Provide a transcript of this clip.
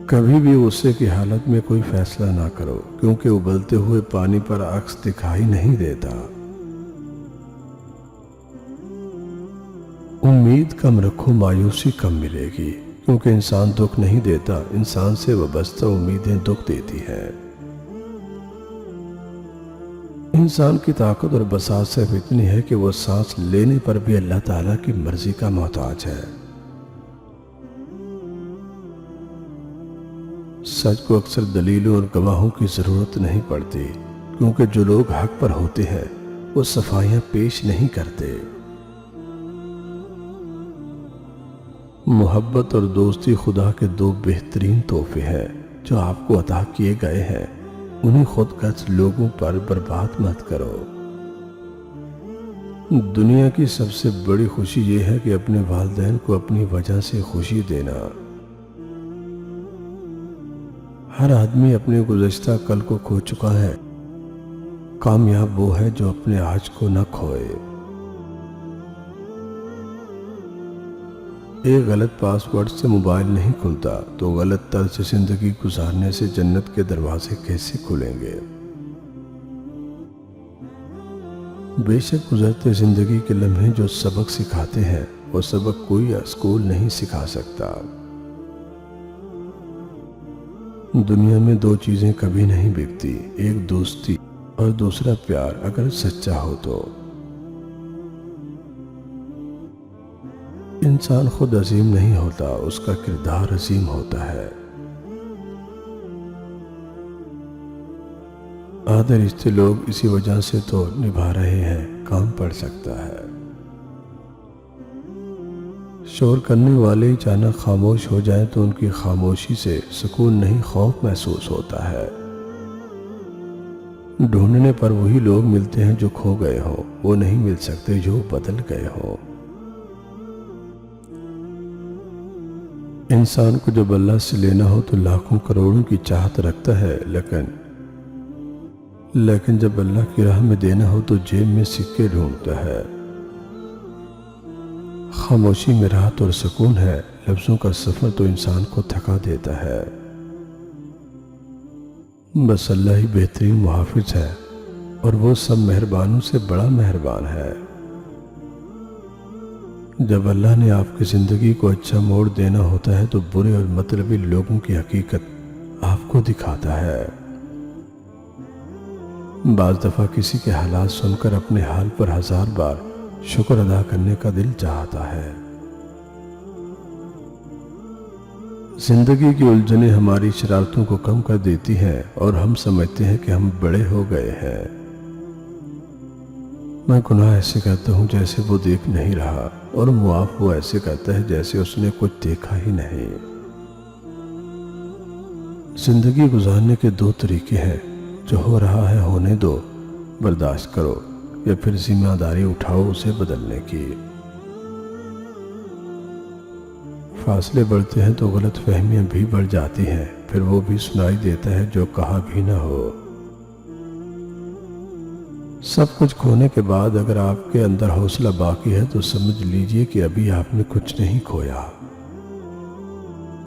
کبھی بھی غصے کی حالت میں کوئی فیصلہ نہ کرو، کیونکہ ابلتے ہوئے پانی پر عکس دکھائی نہیں دیتا۔ امید کم رکھو، مایوسی کم ملے گی، کیونکہ انسان دکھ نہیں دیتا، انسان سے وابستہ امیدیں دکھ دیتی ہیں۔ انسان کی طاقت اور بساط صرف اتنی ہے کہ وہ سانس لینے پر بھی اللہ تعالیٰ کی مرضی کا محتاج ہے۔ سچ کو اکثر دلیلوں اور گواہوں کی ضرورت نہیں پڑتی، کیونکہ جو لوگ حق پر ہوتے ہیں وہ صفائیاں پیش نہیں کرتے۔ محبت اور دوستی خدا کے دو بہترین تحفے ہیں جو آپ کو عطا کیے گئے ہیں، انہیں خود غرض لوگوں پر برباد مت کرو۔ دنیا کی سب سے بڑی خوشی یہ ہے کہ اپنے والدین کو اپنی وجہ سے خوشی دینا۔ ہر آدمی اپنے گزشتہ کل کو کھو چکا ہے، کامیاب وہ ہے جو اپنے آج کو نہ کھوئے۔ ایک غلط پاس ورڈ سے موبائل نہیں کھلتا تو غلط طرز زندگی گزارنے سے جنت کے دروازے کیسے کھلیں گے؟ بے شک گزرتے زندگی کے لمحے جو سبق سکھاتے ہیں وہ سبق کوئی اسکول نہیں سکھا سکتا۔ دنیا میں دو چیزیں کبھی نہیں بکتی، ایک دوستی اور دوسرا پیار، اگر سچا ہو تو۔ انسان خود عظیم نہیں ہوتا، اس کا کردار عظیم ہوتا ہے۔ آدھے رشتے لوگ اسی وجہ سے تو نبھا رہے ہیں، کام پڑ سکتا ہے۔ شور کرنے والے اچانک خاموش ہو جائیں تو ان کی خاموشی سے سکون نہیں، خوف محسوس ہوتا ہے۔ ڈھونڈنے پر وہی لوگ ملتے ہیں جو کھو گئے ہوں، وہ نہیں مل سکتے جو بدل گئے ہوں۔ انسان کو جب اللہ سے لینا ہو تو لاکھوں کروڑوں کی چاہت رکھتا ہے، لیکن جب اللہ کی راہ میں دینا ہو تو جیب میں سکے ڈھونڈتا ہے۔ خاموشی میں راحت اور سکون ہے، لفظوں کا سفر تو انسان کو تھکا دیتا ہے۔ بس اللہ ہی بہترین محافظ ہے، اور وہ سب مہربانوں سے بڑا مہربان ہے۔ جب اللہ نے آپ کی زندگی کو اچھا موڑ دینا ہوتا ہے تو برے اور مطلبی لوگوں کی حقیقت آپ کو دکھاتا ہے۔ بعض دفعہ کسی کے حالات سن کر اپنے حال پر 1000 بار شکر ادا کرنے کا دل چاہتا ہے۔ زندگی کی الجھنیں ہماری شرارتوں کو کم کر دیتی ہیں اور ہم سمجھتے ہیں کہ ہم بڑے ہو گئے ہیں۔ میں گناہ ایسے کرتا ہوں جیسے وہ دیکھ نہیں رہا، اور معاف وہ ایسے کرتا ہے جیسے اس نے کچھ دیکھا ہی نہیں۔ زندگی گزارنے کے دو طریقے ہیں، جو ہو رہا ہے ہونے دو، برداشت کرو، یا پھر ذمہ داری اٹھاؤ اسے بدلنے کی۔ فاصلے بڑھتے ہیں تو غلط فہمیاں بھی بڑھ جاتی ہیں، پھر وہ بھی سنائی دیتا ہے جو کہا بھی نہ ہو۔ سب کچھ کھونے کے بعد اگر آپ کے اندر حوصلہ باقی ہے تو سمجھ لیجئے کہ ابھی آپ نے کچھ نہیں کھویا۔